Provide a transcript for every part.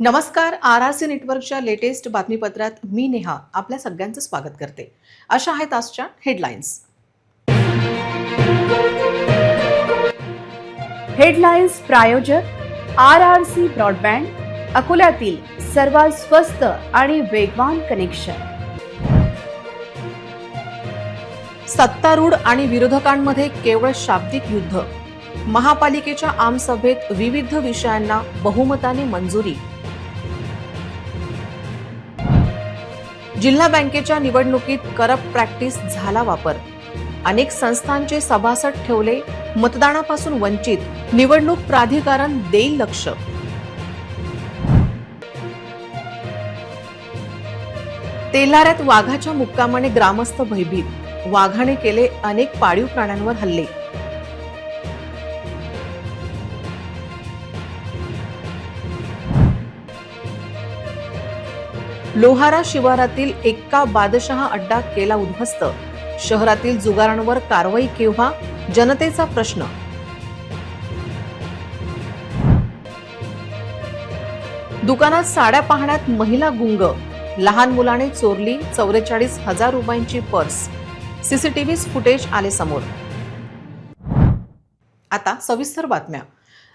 नमस्कार. RRC नेटवर्कच्या latest बातमीपत्रात मी नेहा आपल्या सगळ्यांचं स्वागत करते. अशा आहेत आजच्या हेडलाईन्स. हेडलाईन्स प्रायोजक RRC ब्रॉडबँड, अकोल्यातील सर्वात स्वस्त आणि वेगवान कनेक्शन. सत्तारूढ आणि विरोधकांमध्ये केवळ शाब्दिक युद्ध. महापालिकेच्या आमसभेत विविध विषयांना बहुमताने मंजुरी. जिल्हा बँकेच्या निवडणुकीत करप्ट प्रॅक्टिस झाला वापर. अनेक संस्थांचे सभासद ठेवले मतदानापासून वंचित. निवडणूक प्राधिकरण देईल लक्ष. तेल्हाऱ्यात वाघाच्या मुक्कामाने ग्रामस्थ भयभीत. वाघाने केले अनेक पाळीव प्राण्यांवर हल्ले. लोहारा शिवारातील एक्का बादशहा अड्डा केला उद्ध्वस्त. शहरातील जुगारांवर कारवाई केव्हा, जनतेचा प्रश्न. दुकानात साड्या पाहण्यात महिला गुंग. लहान मुलाने चोरली 44,000 रुपयांची पर्स. सीसीटीव्ही फुटेज आले समोर. आता सविस्तर बातम्या.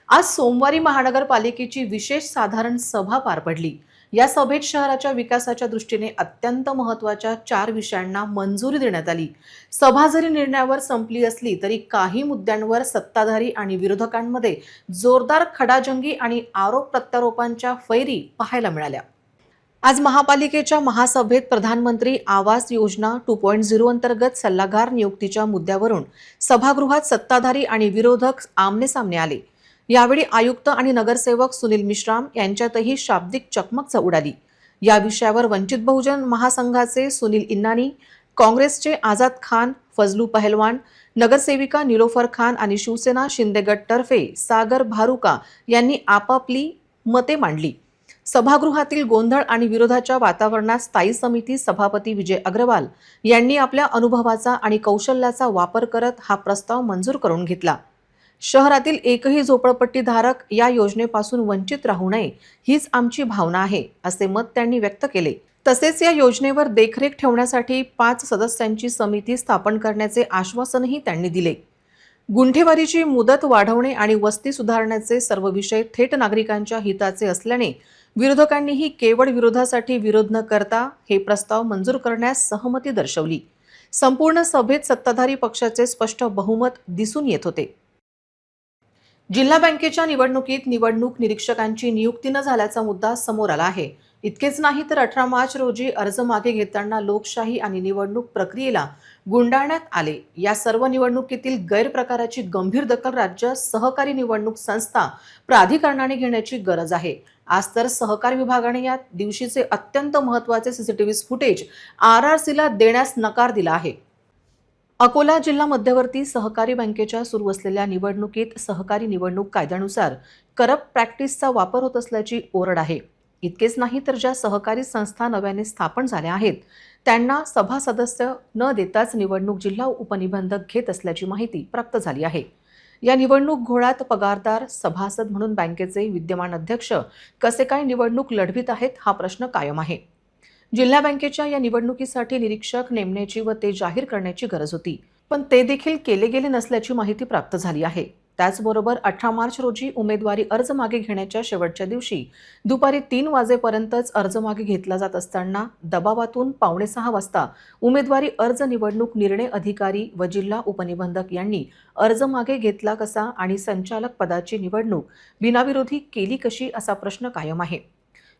आज सोमवारी महानगरपालिकेची विशेष साधारण सभा पार पडली. या सभेत शहराच्या विकासाच्या दृष्टीने अत्यंत महत्त्वाच्या 4 विषयांना मंजुरी देण्यात आली. सभा जरी निर्णयावर संपली असली तरी काही मुद्द्यांवर सत्ताधारी आणि विरोधकांमध्ये जोरदार खडाजंगी आणि आरोप प्रत्यारोपांच्या फैरी पाहायला मिळाल्या. आज महापालिकेच्या महासभेत प्रधानमंत्री आवास योजना 2.0 अंतर्गत सल्लागार नियुक्तीच्या मुद्द्यावरून सभागृहात सत्ताधारी आणि विरोधक आमनेसामने आले. यावेळी आयुक्त आणि नगरसेवक सुनील मिश्राम यांच्यातही शाब्दिक चकमक उडाली. या विषयावर वंचित बहुजन महासंघाचे सुनील इन्नानी, काँग्रेसचे आझाद खान, फजलू पहलवान, नगरसेविका निलोफर खान आणि शिवसेना शिंदे गट तर्फे सागर भारुका यांनी आपापली मते मांडली. सभागृहातील गोंधळ आणि विरोधाच्या वातावरणात स्थायी समिती सभापती विजय अग्रवाल यांनी आपल्या अनुभवाचा आणि कौशल्याचा वापर करत हा प्रस्ताव मंजूर करून घेतला. शहरातील एकही झोपडपट्टीधारक या योजनेपासून वंचित राहू नये हीच आमची भावना आहे, असे मत त्यांनी व्यक्त केले. तसेच या योजनेवर देखरेख ठेवण्यासाठी 5 सदस्यांची समिती स्थापन करण्याचे आश्वासनही त्यांनी दिले. गुंठेवारीची मुदत वाढवणे आणि वस्ती सुधारण्याचे सर्व विषय थेट नागरिकांच्या हिताचे असल्याने विरोधकांनीही केवळ विरोधासाठी विरोध न करता हे प्रस्ताव मंजूर करण्यास सहमती दर्शवली. संपूर्ण सभेत सत्ताधारी पक्षाचे स्पष्ट बहुमत दिसून येत होते. जिल्हा बँकेच्या निवडणुकीत निवडणूक निरीक्षकांची नियुक्ती न झाल्याचा मुद्दा समोर आला आहे. इतकेच नाही तर 18 मार्च रोजी अर्ज मागे घेताना लोकशाही आणि निवडणूक प्रक्रियेला गुंडाळण्यात आले. या सर्व निवडणुकीतील गैरप्रकाराची गंभीर दखल राज्य सहकारी निवडणूक संस्था प्राधिकरणाने घेण्याची गरज आहे. आज तर सहकार विभागाने या दिवशीचे अत्यंत महत्त्वाचे सीसीटीव्ही फुटेज RRCला देण्यास नकार दिला आहे. अकोला जिल्हा मध्यवर्ती सहकारी बँकेच्या सुरू असलेल्या निवडणुकीत सहकारी निवडणूक कायद्यानुसार करप्ट प्रॅक्टिसचा वापर होत असल्याची ओरड आहे. इतकेच नाही तर ज्या सहकारी संस्था नव्याने स्थापन झाल्या आहेत त्यांना सभा सदस्य न देताच निवडणूक जिल्हा उपनिबंधक घेत असल्याची माहिती प्राप्त झाली आहे. या निवडणूक घोळात पगारदार सभासद म्हणून बँकेचे विद्यमान अध्यक्ष कसे काय निवडणूक लढवित आहेत हा प्रश्न कायम आहे. जिल्हा बँकेच्या या निवडणुकीसाठी निरीक्षक नेमण्याची व ते जाहीर करण्याची गरज होती, पण ते देखील केले गेले नसल्याची माहिती प्राप्त झाली आहे. त्याचबरोबर 18 मार्च रोजी उमेदवारी अर्ज मागे घेण्याच्या शेवटच्या दिवशी दुपारी 3 वाजेपर्यंतच अर्ज मागे घेतला जात असताना दबावातून 5:45 वाजता उमेदवारी अर्ज निवडणूक निर्णय अधिकारी व जिल्हा उपनिबंधक यांनी अर्ज मागे घेतला कसा आणि संचालक पदाची निवडणूक बिनविरोधी केली कशी असा प्रश्न कायम आहे.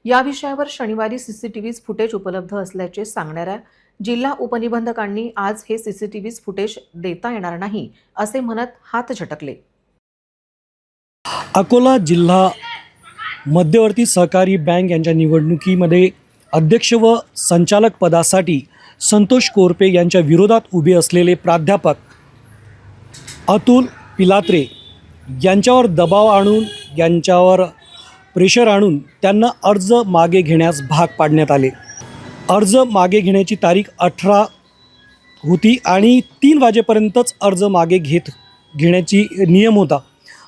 या विषयावर शनिवारी सीसीटीव्ही फुटेज उपलब्ध असल्याचे सांगणाऱ्या जिल्हा उपनिबंधकांनी आज हे सीसीटीव्ही फुटेज देता येणार नाही असे म्हणत हात झटकले. अकोला जिल्हा मध्यवर्ती सहकारी बँक यांच्या निवडणुकीमध्ये अध्यक्ष व संचालक पदासाठी संतोष कोरपे यांच्या विरोधात उभे असलेले प्राध्यापक अतुल पिलात्रे यांच्यावर दबाव आणून यांच्यावर प्रेशर आणून त्यांना अर्ज मागे घेण्यास भाग पाडण्यात आले. अर्ज मागे घेण्याची तारीख 18 होती आणि 3 वाजेपर्यंतच अर्ज मागे घेण्याची नियम होता.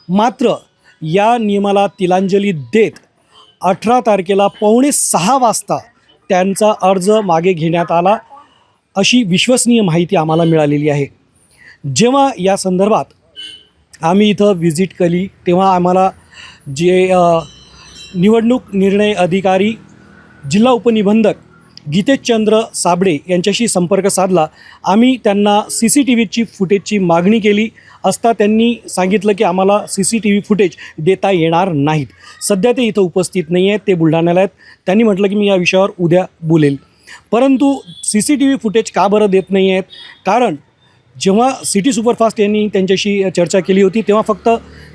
मात्र या नियमाला तिलांजली देत 18 तारखेला 5:45 वाजता त्यांचा अर्ज मागे घेण्यात आला अशी विश्वसनीय माहिती आम्हाला मिळालेली आहे. जेव्हा या संदर्भात आम्ही इथं व्हिजिट केली तेव्हा आम्हाला जे निवडणूक निर्णय अधिकारी जिल्हा उपनिबंधक गीतेशचंद्र साबळे यांच्याशी संपर्क साधला. आम्ही त्यांना CCTVची फुटेजची मागणी केली असता त्यांनी सांगितलं की आम्हाला CCTV फुटेज देता येणार नाहीत. सध्या ते इथं उपस्थित नाही आहेत, ते बुलढाण्याला आहेत. त्यांनी म्हटलं की मी या विषयावर उद्या बोलेल. परंतु CCTV फुटेज का बरं देत नाही आहेत? कारण जेव्हा सिटी सुपरफास्ट यांनी त्यांच्याशी चर्चा केली होती तेव्हा फक्त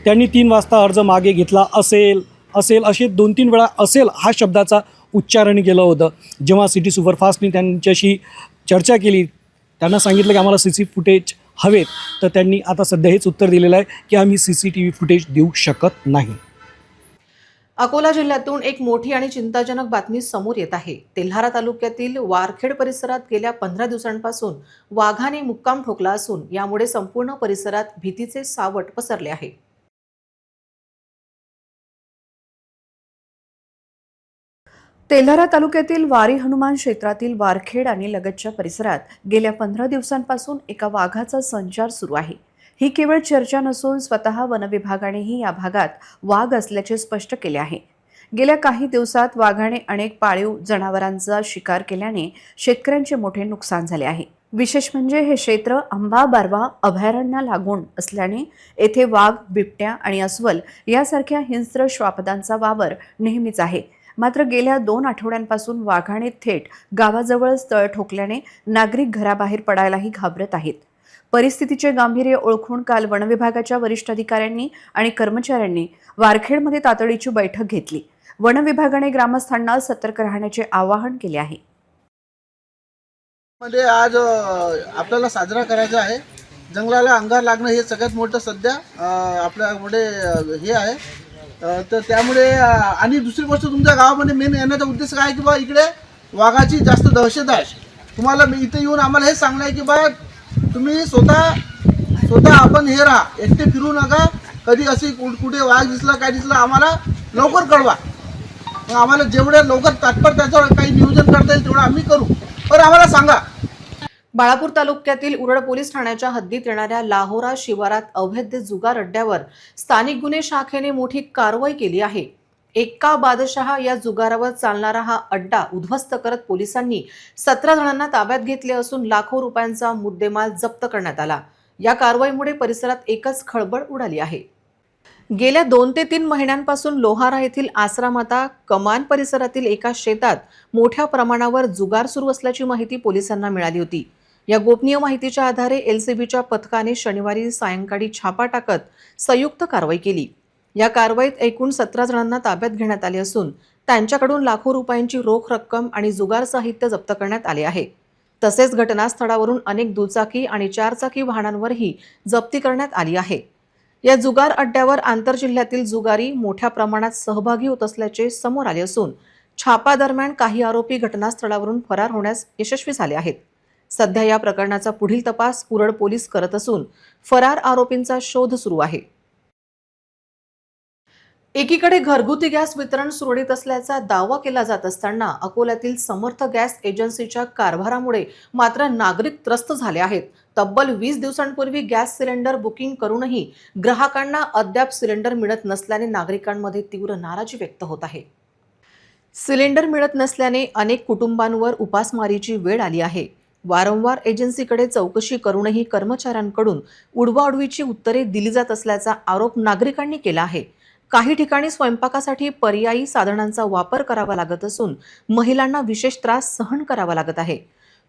त्यांनी 3 वाजता अर्ज मागे घेतला असेल असे 2-3 वेळा असेल हा शब्दाचा उच्चारण केलं होतं. जेव्हा सिटी सुपरफास्टने त्यांच्याशी चर्चा केली, त्यांना सांगितलं की आम्हाला CC फुटेज हवेत, तर त्यांनी आता सध्या हेच उत्तर दिलेलं आहे की आम्ही CCTV फुटेज देऊ शकत नाही. अकोला जिल्ह्यातून एक मोठी आणि चिंताजनक बातमी समोर येत आहे. तेल्हारा तालुक्यातील वारखेड परिसरात गेल्या 15 दिवसांपासून वाघाने मुक्काम ठोकला असून यामुळे संपूर्ण परिसरात भीतीचे सावट पसरले आहे. तेल्हारा तालुक्यातील वारी हनुमान क्षेत्रातील वारखेड आणि लगतच्या परिसरात गेल्या 15 दिवसांपासून एका वाघाचा संचार सुरू आहे. ही केवळ चर्चा नसून स्वतः वनविभागानेही या भागात वाघ असल्याचे स्पष्ट केले आहे. गेल्या काही दिवसात वाघाने अनेक पाळीव जनावरांचा शिकार केल्याने शेतकऱ्यांचे मोठे नुकसान झाले आहे. विशेष म्हणजे हे क्षेत्र आंबा बारवा अभयारण्य लागून असल्याने येथे वाघ, बिबट्या आणि अस्वल यासारख्या हिंस्र श्वापदांचा वावर नेहमीच आहे. मात्र गेल्या 2 आठवड्यांपासून वाघाने थेट गावाजवळच तळ ठोकल्याने नागरिक घराबाहेर पडायलाही घाबरत आहेत. परिस्थितीचे गांभीर्य ओळखून काल वनविभागाच्या वरिष्ठ अधिकाऱ्यांनी आणि कर्मचाऱ्यांनी वारखेडमध्ये तातडीची बैठक घेतली. वनविभागाने ग्रामस्थांना सतर्क राहण्याचे आवाहन केले आहे. मध्ये आज आपल्याला साजरा करायचा आहे. जंगलाला अंगार लागणं हे सगळ्यात मोठं सध्या आपल्याकडे हे आहे. तर त्यामुळे आणि दुसरी गोष्ट तुमच्या गावामध्ये मेन येण्याचा उद्देश काय आहे की बा इकडे वाघाची जास्त दहशत आहे. तुम्हाला मी इथे येऊन आम्हाला हे सांगणं आहे की बा तुम्ही स्वतः आपण हे राहा, एकटे फिरू नका. कधी अशी कुठे वाघ दिसला काय दिसला आम्हाला लवकर कळवा. मग आम्हाला जेवढे लवकर तात्पर त्याचं काही नियोजन करता येईल तेवढं आम्ही करू, पण आम्हाला सांगा. बाळापूर तालुक्यातील उरड पोलीस ठाण्याच्या हद्दीत येणाऱ्या लाहोरा शिवारात अवैध जुगार अड्ड्यावर स्थानिक गुन्हे शाखेने मोठी कारवाई केली आहे. एक्का बादशहा या जुगारावर चालणारा हा अड्डा उद्ध्वस्त करत पोलिसांनी 17 जणांना ताब्यात घेतले असून लाखो रुपयांचा मुद्देमाल जप्त करण्यात आला. या कारवाईमुळे परिसरात एकच खळबळ उडाली आहे. गेल्या 2 ते 3 महिन्यांपासून लोहारा येथील आसरामाता कमान परिसरातील एका शेतात मोठ्या प्रमाणावर जुगार सुरू असल्याची माहिती पोलिसांना मिळाली होती. या गोपनीय माहितीच्या आधारे LCBच्या पथकाने शनिवारी सायंकाळी छापा टाकत संयुक्त कारवाई केली. या कारवाईत एकूण 17 जणांना ताब्यात घेण्यात आले असून त्यांच्याकडून लाखो रुपयांची रोख रक्कम आणि जुगार साहित्य जप्त करण्यात आले आहे. तसेच घटनास्थळावरून अनेक दुचाकी आणि 4 चाकी वाहनांवरही जप्ती करण्यात आली आहे. या जुगार अड्ड्यावर आंतरजिल्ह्यातील जुगारी मोठ्या प्रमाणात सहभागी होत असल्याचे समोर आले असून छापा दरम्यान काही आरोपी घटनास्थळावरून फरार होण्यास यशस्वी झाले आहेत. सध्या या प्रकरणाचा पुढील तपास उरड पोलीस करत असून फरार आरोपींचा शोध सुरू आहे. एकीकडे घरगुती गॅस वितरण सुरळीत असल्याचा दावा केला जात असताना अकोल्यातील समर्थ गॅस एजन्सीच्या कारभारामुळे मात्र नागरिक त्रस्त झाले आहेत. तब्बल 20 दिवसांपूर्वी गॅस सिलेंडर बुकिंग करूनही ग्राहकांना अद्याप सिलेंडर मिळत नसल्याने नागरिकांमध्ये तीव्र नाराजी व्यक्त होत आहे. सिलेंडर मिळत नसल्याने अनेक कुटुंबांवर उपासमारीची वेळ आली आहे. वारंवार एजन्सीकडे चौकशी करूनही कर्मचाऱ्यांकडून उडवाउडवीची उत्तरे दिली जात असल्याचा आरोप नागरिकांनी केला आहे. काही ठिकाणी स्वयंपाकासाठी पर्यायी साधनांचा वापर करावा लागत असून महिलांना विशेष त्रास सहन करावा लागत आहे.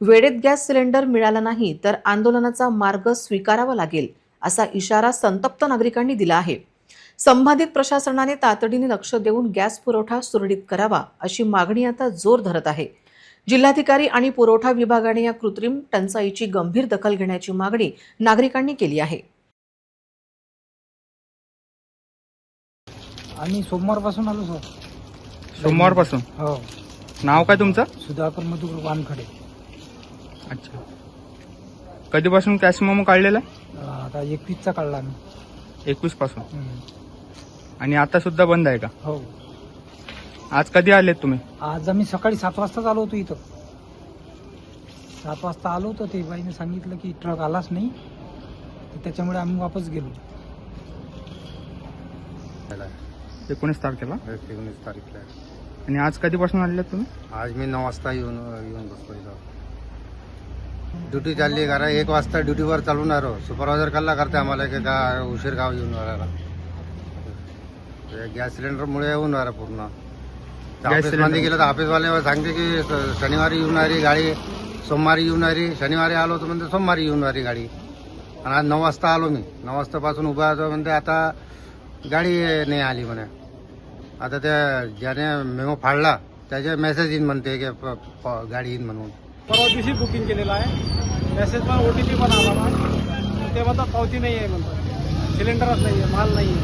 वेळेत गॅस सिलेंडर मिळाला नाही तर आंदोलनाचा मार्ग स्वीकारावा लागेल असा इशारा संतप्त नागरिकांनी दिला आहे. संबंधित प्रशासनाने तातडीने लक्ष देऊन गॅस पुरवठा सुरळीत करावा अशी मागणी आता जोर धरत आहे. जिल्हाधिकारी आणि पुरवठा विभागाने या कृत्रिम टंचाईची गंभीर दखल घेण्याची मागणी नागरिकांनी केली आहे. आम्ही सोमवारपासून आलो सर. सोमवारपासून? हो. नाव काय तुमचं? सुधाकर मधुकर वानखडे. अच्छा. कधीपासून कॅश मेमो काढलेला? आता 21चा काढला आम्ही. 21 पासून? आणि आता सुद्धा बंद आहे का? हो. आज कधी आलेत तुम्ही? आज आम्ही सकाळी 7 वाजताच आलो होतो इथं. 7 वाजता आलो होतो, ते बाईने सांगितलं की ट्रक आलाच नाही, तर त्याच्यामुळे आम्ही वापस गेलो. 19 तारखेला. 19 तारीखला. आणि आज कधीपासून आलेत तुम्ही? आज मी 9 वाजता येऊन बसलो इथं. ड्युटी चालली कारण 1 वाजता ड्युटीवर चालून आलो. सुपरवायझर कल्ला करते आम्हाला की का उशीर गाव येऊन राहिला. गॅस सिलेंडरमुळे येऊन राहिला पूर्ण. ऑफिसमध्ये गेलं तर ऑफिसवाले सांगते की शनिवारी येऊन राहिली गाडी, सोमवारी येऊन राहिली. शनिवारी आलो तर म्हणते सोमवारी येऊन राहिली गाडी. आणि आज 9 वाजता आलो मी. 9 वाजतापासून उभा होतो म्हणते आता गाडी नाही आली म्हणे. आता त्या ज्याने मेमो फाडला त्याचे मेसेज येईन म्हणते की गाडी येईन म्हणून. परवा दिवशी बुकिंग केलेलं आहे. मेसेज पण OTP पण आला ना, ते म्हणतात पावती नाही आहे म्हणतात, सिलेंडरच नाही आहे, माल नाही आहे.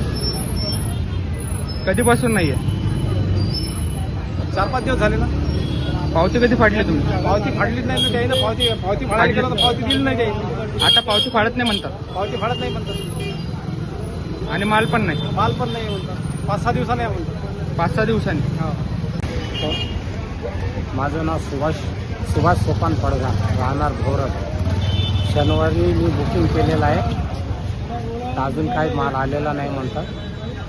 कधीपासून नाहीये? 4-5 दिवस झाले ना. पावती कधी फाडली तुम्ही? पावती फाडलीच नाही ना त्याने. पावती फाडायला गेलं तर पावती दिली नाही त्याने. आता पावती फाडत नाही म्हणतात पावती फाडत नाही म्हणतात, आणि माल पण नाही. माल पण नाही म्हणतात. 5-6 दिवसांनी आहे म्हणतात. 5-6 दिवसांनी. माझं नाव सुभाष सोपान पडगा, राहणार भोरत. शनिवारी मी बुकिंग केलेलं आहे, तर अजून काही माल आलेला नाही म्हणतात.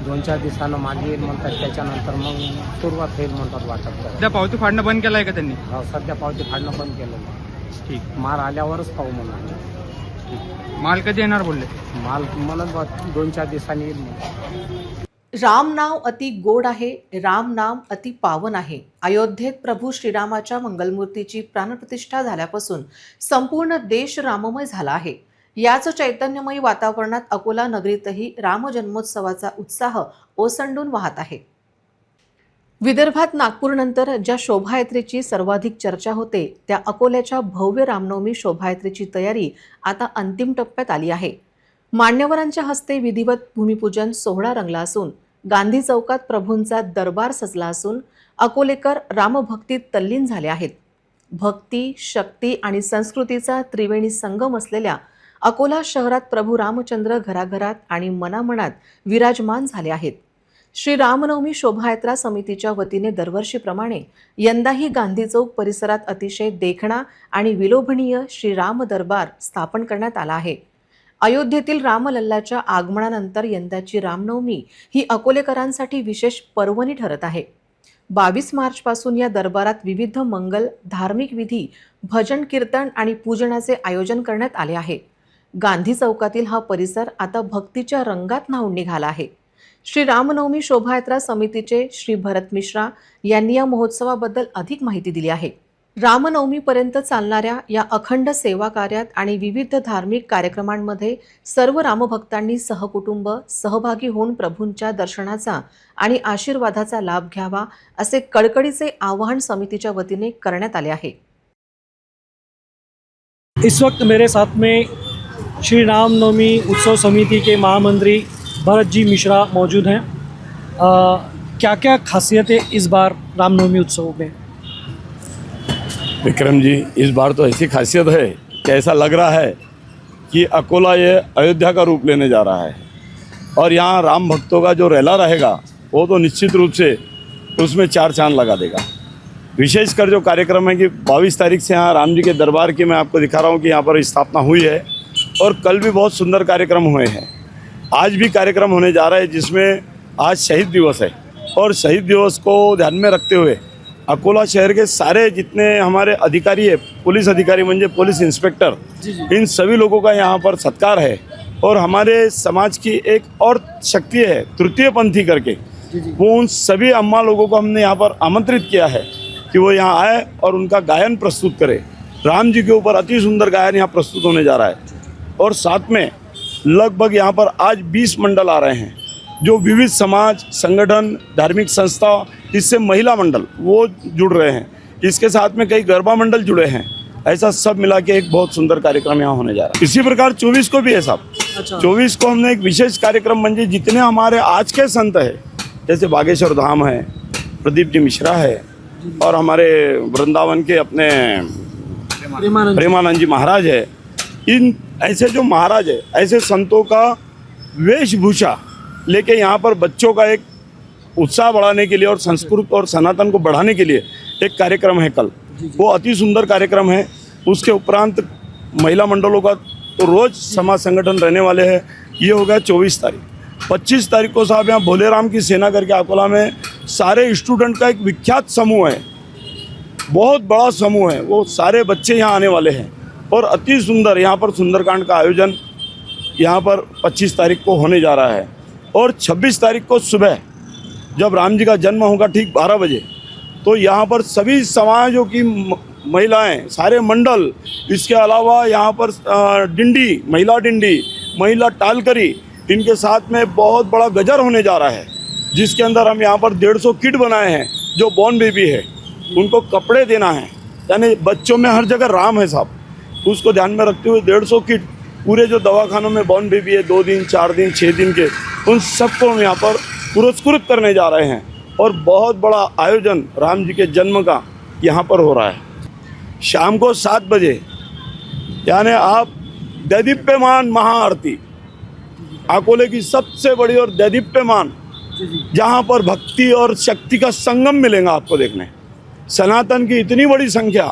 2-4 दिवसानं मागे येईल म्हणतात, त्याच्यानंतर मग सुरुवात होईल म्हणतात वाटप करायला. सध्या पावती फाडणं बंद केलं आहे का त्यांनी? हो, सध्या पावती फाडणं बंद केलेलं आहे. ठीक. माल आल्यावरच पाहू म्हणून. माल कधी येणार बोलले? माल म्हणत 2-4 दिवसांनी येईल म्हणून. राम नाव अति गोड आहे, राम नाम अति पावन आहे. अयोध्येत प्रभू श्रीरामाच्या मंगलमूर्तीची प्राणप्रतिष्ठा झाल्यापासून संपूर्ण देश राममय झाला आहे. याच चैतन्यमयी वातावरणात अकोला नगरीतही राम जन्मोत्सवाचा उत्साह ओसंडून वाहत आहे. विदर्भात नागपूरनंतर ज्या शोभायात्रेची सर्वाधिक चर्चा होते त्या अकोल्याच्या भव्य रामनवमी शोभायात्रेची तयारी आता अंतिम टप्प्यात आली आहे. मान्यवरांच्या हस्ते विधिवत भूमिपूजन सोहळा रंगला असून गांधी चौकात प्रभूंचा दरबार सजला असून अकोलेकर रामभक्तीत तल्लीन झाले आहेत. भक्ती, शक्ती आणि संस्कृतीचा त्रिवेणी संगम असलेल्या अकोला शहरात प्रभू रामचंद्र घराघरात आणि मनामनात विराजमान झाले आहेत. श्री रामनवमी शोभायात्रा समितीच्या वतीने दरवर्षीप्रमाणे यंदाही गांधी चौक परिसरात अतिशय देखणा आणि विलोभनीय श्री राम दरबार स्थापन करण्यात आला आहे. अयोध्येतील रामलल्लाच्या आगमनानंतर यंदाची रामनवमी ही अकोलेकरांसाठी विशेष पर्वणी ठरत आहे. 22 मार्चपासून या दरबारात विविध मंगल, धार्मिक विधी, भजन कीर्तन आणि पूजनाचे आयोजन करण्यात आले आहे. गांधी चौकातील हा परिसर आता भक्तीच्या रंगात न्हाऊन निघाला आहे. श्री रामनवमी शोभायात्रा समितीचे श्री भरत मिश्रा यांनी या महोत्सवाबद्दल अधिक माहिती दिली आहे. रामनवमीपर्यंत चालणाऱ्या या अखंड सेवा कार्यात आणि विविध धार्मिक कार्यक्रमांमध्ये सर्व रामभक्तांनी सहकुटुंब सहभागी होऊन प्रभूंच्या दर्शनाचा आणि आशीर्वादाचा लाभ घ्यावा असे कळकळीचे आवाहन समितीच्या वतीने करण्यात आले आहे. इस वक्त मेरे साथ में श्री रामनवमी उत्सव समिति के महामंत्री भरत जी मिश्रा मौजूद हैं. क्या क्या खासियतें इस बार रामनवमी उत्सव में? विक्रम जी, इस बार तो ऐसी खासियत है कि ऐसा लग रहा है कि अकोला ये अयोध्या का रूप लेने जा रहा है और यहाँ राम भक्तों का जो रेला रहेगा वो तो निश्चित रूप से उसमें 4 चांद लगा देगा. विशेषकर जो कार्यक्रम है कि 22 तारीख से यहाँ राम जी के दरबार की मैं आपको दिखा रहा हूँ कि यहाँ पर स्थापना हुई है और कल भी बहुत सुंदर कार्यक्रम हुए हैं. आज भी कार्यक्रम होने जा रहा है जिसमें आज शहीद दिवस है और शहीद दिवस को ध्यान में रखते हुए अकोला शहर के सारे जितने हमारे अधिकारी है, पुलिस अधिकारी म्हणजे पुलिस इंस्पेक्टर, इन सभी लोगों का यहाँ पर सत्कार है. और हमारे समाज की एक और शक्ति है तृतीय पंथी करके, वो उन सभी अम्मा लोगों को हमने यहाँ पर आमंत्रित किया है कि वो यहाँ आए और उनका गायन प्रस्तुत करें. राम जी के ऊपर अति सुंदर गायन यहाँ प्रस्तुत होने जा रहा है. और साथ में लगभग यहाँ पर आज 20 मंडल आ रहे हैं जो विविध समाज संगठन धार्मिक संस्था, इससे महिला मंडल वो जुड़ रहे हैं. इसके साथ में कई गरबा मंडल जुड़े हैं. ऐसा सब मिला के एक बहुत सुंदर कार्यक्रम यहाँ होने जा रहा है. इसी प्रकार 24 को भी है साहब. 24 को हमने एक विशेष कार्यक्रम म्हणजे जितने हमारे आज के संत है, जैसे बागेश्वर धाम है, प्रदीप जी मिश्रा है और हमारे वृंदावन के अपने प्रेमानंद जी महाराज है. इन ऐसे जो महाराज है, ऐसे संतों का वेशभूषा लेके यहाँ पर बच्चों का एक उत्साह बढ़ाने के लिए और संस्कृत और सनातन को बढ़ाने के लिए एक कार्यक्रम है कल। वो अति सुंदर कार्यक्रम है। उसके उपरांत महिला मंडलों का तो रोज़ समाज संगठन रहने वाले हैं। ये हो गया 24 तारीख। 25 तारीख को साहब यहाँ भोलेराम की सेना करके अकोला में सारे स्टूडेंट का एक विख्यात समूह है, बहुत बड़ा समूह है। वो सारे बच्चे यहाँ आने वाले हैं और अति सुंदर यहाँ पर सुंदरकांड का आयोजन यहाँ पर 25 तारीख को होने जा रहा है। और 26 तारीख को सुबह जब राम जी का जन्म होगा ठीक 12 बजे, तो यहाँ पर सभी समाजों की महिलाएं, सारे मंडल, इसके अलावा यहाँ पर डिंडी, महिला टालकरी, इनके साथ में बहुत बड़ा गजर होने जा रहा है, जिसके अंदर हम यहाँ पर 150 किट बनाए हैं। जो बॉर्न बेबी है उनको कपड़े देना है, यानी बच्चों में हर जगह राम है साहब, उसको ध्यान में रखते हुए 150 किट पूरे जो दवाखानों में बॉर्न बेबी है 2 दिन 4 दिन 6 दिन के, उन सबको हम यहाँ पर पुरस्कृत करने जा रहे हैं। और बहुत बड़ा आयोजन राम जी के जन्म का यहाँ पर हो रहा है। शाम को 7 बजे यानी आप दैदीप्यमान महाआरती, अकोले की सबसे बड़ी और दैदीप्यमान, जहाँ पर भक्ति और शक्ति का संगम मिलेगा आपको देखने। सनातन की इतनी बड़ी संख्या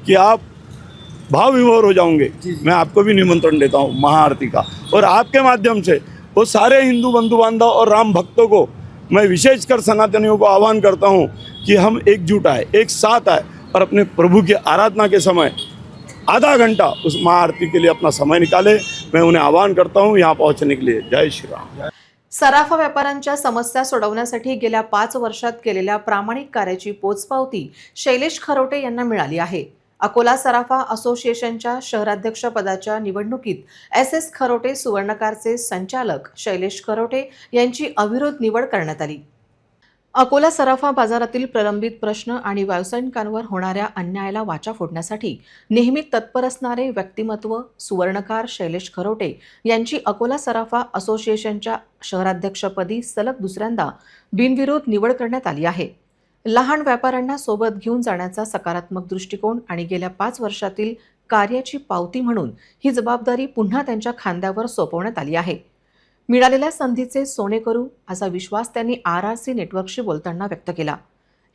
कि आप भाव विभोर हो जाओगे। मैं आपको भी निमंत्रण देता हूँ महाआरती का, और आपके माध्यम से वो सारे हिंदू बंधु बांधव और राम भक्तों को मैं विशेषकर सनातनियों को आह्वान करता हूँ कि हम एकजुट आए, एक साथ आए और अपने प्रभु की आराधना के समय आधा घंटा उस महाआरती के लिए अपना समय निकाले। मैं उन्हें आह्वान करता हूँ यहाँ पहुँचने के लिए। जय श्री राम। सराफा व्यापाऱ्यांच्या समस्या सोडवण्यासाठी गेल्या 5 वर्षात केलेल्या प्रामाणिक कार्याची पोचपावती शैलेश खरोटे यांना मिळाली आहे। अकोला सराफा असोसिएशनच्या शहराध्यक्ष पदाच्या निवडणुकीत SS खरोटे सुवर्णकारचे संचालक शैलेश खरोटे यांची अविरोध निवड करण्यात आली। अकोला सराफा बाजारातील प्रलंबित प्रश्न आणि व्यावसायिकांवर होणाऱ्या अन्यायाला वाचा फोडण्यासाठी नेहमी तत्पर असणारे व्यक्तिमत्व सुवर्णकार शैलेश खरोटे यांची अकोला सराफा असोसिएशनच्या शहराध्यक्षपदी सलग दुसऱ्यांदा बिनविरोध निवड करण्यात आली आहे। लहान व्यापाऱ्यांना सोबत घेऊन जाण्याचा सकारात्मक दृष्टिकोन आणि गेल्या 5 वर्षातील कार्याची पावती म्हणून ही जबाबदारी पुन्हा त्यांच्या खांद्यावर सोपवण्यात आली आहे। मिळालेल्या संधीचे सोने करू असा विश्वास त्यांनी RRC नेटवर्कशी बोलताना व्यक्त केला।